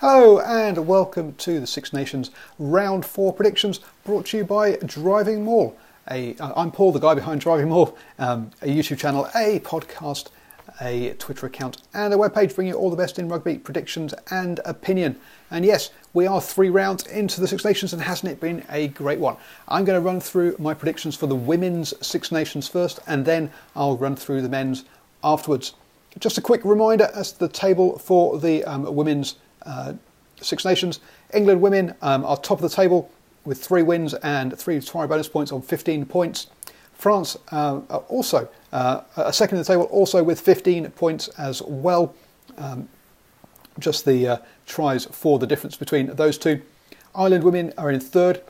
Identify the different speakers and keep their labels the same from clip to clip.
Speaker 1: Hello and welcome to the Six Nations Round 4 predictions brought to you by DrivingMaul. I'm Paul, the guy behind DrivingMaul, a YouTube channel, a podcast, a Twitter account and a webpage bringing you all the best in rugby predictions and opinion. And yes, we are 3 rounds into the Six Nations and hasn't it been a great one? I'm going to run through my predictions for the women's Six Nations first and then I'll run through the men's afterwards. Just a quick reminder as to the table for the women's Six Nations. England women are top of the table with 3 wins and 3 try bonus points on 15 points. France are also second in the table, also with 15 points as well. Just the tries for the difference between those two. Ireland women are in third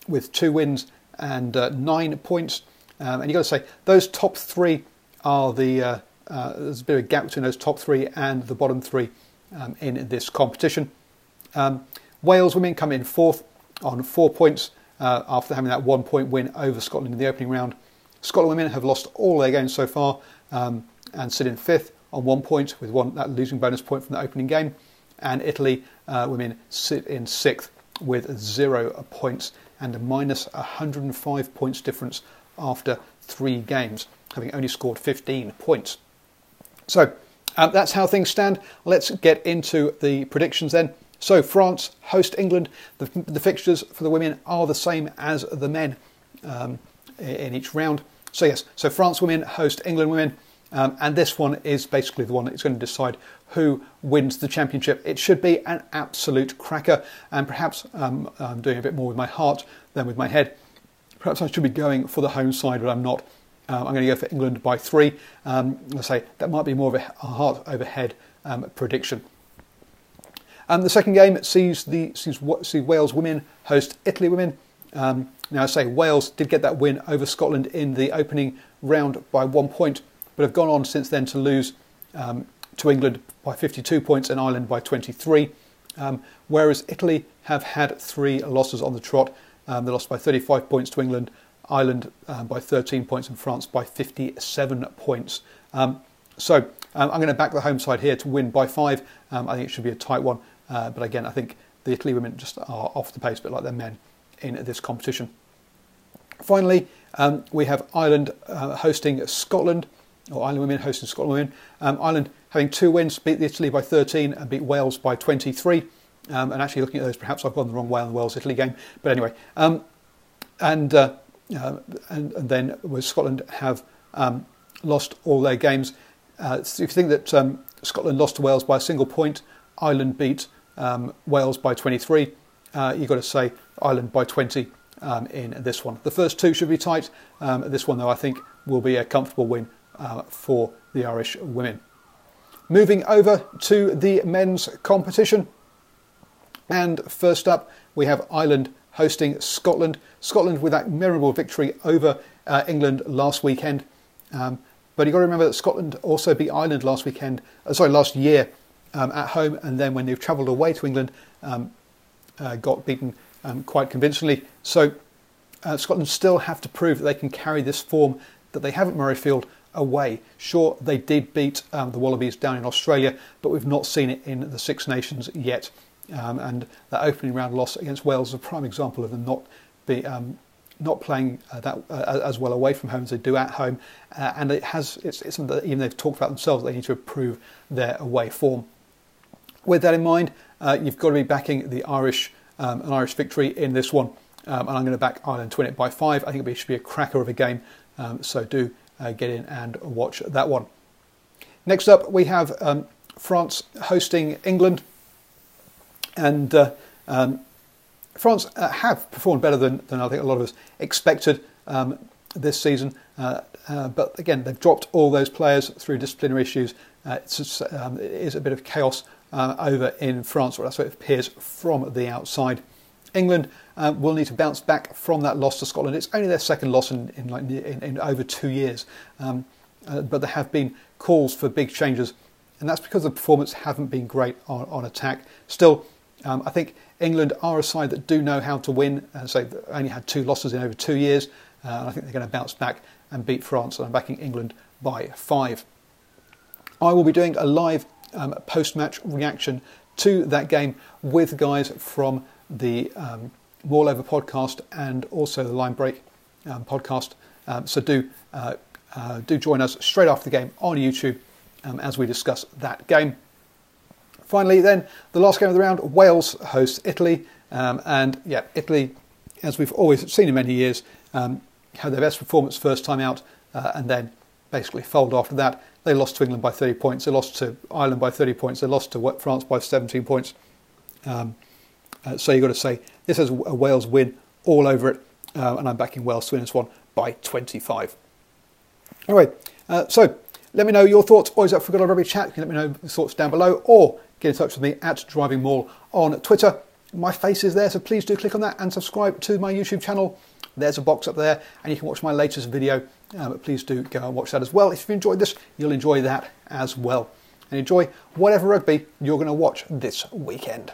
Speaker 1: with 2 wins and 9 points. And you've got to say, those top 3 are the... there's a bit of a gap between those top 3 and the bottom 3 in this competition. Wales women come in 4th on 4 points after having that 1 point win over Scotland in the opening round. Scotland women have lost all their games so far and sit in 5th on 1 point with that losing bonus point from the opening game. And Italy women sit in 6th with 0 points and a minus 105 points difference after 3 games, having only scored 15 points. So that's how things stand. Let's get into the predictions then. So France host England. The fixtures for the women are the same as the men in each round. So yes, so France women host England women. And this one is basically the one that's going to decide who wins the championship. It should be an absolute cracker. And perhaps I'm doing a bit more with my heart than with my head. Perhaps I should be going for the home side, but I'm not. I'm going to go for England by 3. I say that might be more of a heart over head prediction. The second game sees Wales women host Italy women. Now I say Wales did get that win over Scotland in the opening round by 1 point, but have gone on since then to lose to England by 52 points and Ireland by 23. Whereas Italy have had 3 losses on the trot. They lost by 35 points to England, Ireland by 13 points and France by 57 points. So I'm going to back the home side here to win by 5. I think it should be a tight one. But again, I think the Italy women just are off the pace, a bit like their men in this competition. Finally, we have Ireland hosting Scotland, or Ireland women hosting Scotland women. Ireland having 2 wins, beat Italy by 13 and beat Wales by 23. And actually looking at those, perhaps I've gone the wrong way on the Wales-Italy game. But anyway, and then with Scotland have lost all their games. If you think that Scotland lost to Wales by a single point, Ireland beat Wales by 23. You've got to say Ireland by 20 in this one. The first 2 should be tight. This one, though, I think will be a comfortable win for the Irish women. Moving over to the men's competition. And first up, we have Ireland hosting Scotland. Scotland with that memorable victory over England last weekend. But you've got to remember that Scotland also beat Ireland last year at home, and then when they've travelled away to England, got beaten quite convincingly. So Scotland still have to prove that they can carry this form that they have at Murrayfield away. Sure, they did beat the Wallabies down in Australia, but we've not seen it in the Six Nations yet. And that opening round loss against Wales is a prime example of them not playing that as well away from home as they do at home, and it's something that even they've talked about themselves. They need to improve their away form. With that in mind, you've got to be backing the Irish, an Irish victory in this one, and I'm going to back Ireland to win it by 5. I think it should be a cracker of a game, so do get in and watch that one. Next up, we have France hosting England. And France have performed better than I think a lot of us expected this season. But again, they've dropped all those players through disciplinary issues. It is a bit of chaos over in France, or that's what it appears from the outside. England will need to bounce back from that loss to Scotland. It's only their second loss in over 2 years. But there have been calls for big changes. And that's because the performance haven't been great on attack. Still, I think England are a side that do know how to win. So they've only had 2 losses in over 2 years. And I think they're going to bounce back and beat France. And I'm backing England by 5. I will be doing a live post-match reaction to that game with guys from the Maul Over podcast and also the Line Break podcast. So do join us straight after the game on YouTube as we discuss that game. Finally, then, the last game of the round, Wales hosts Italy. And yeah, Italy, as we've always seen in many years, had their best performance first time out and then basically fold after that. They lost to England by 30 points. They lost to Ireland by 30 points. They lost to France by 17 points. So you've got to say, this is a Wales win all over it. And I'm backing Wales to win this one by 25. Anyway, so let me know your thoughts. Always up for good old rugby chat. You can let me know your thoughts down below or get in touch with me at DrivingMaul on Twitter. My face is there, so please do click on that and subscribe to my YouTube channel. There's a box up there and you can watch my latest video. But please do go and watch that as well. If you've enjoyed this, you'll enjoy that as well. And enjoy whatever rugby you're going to watch this weekend.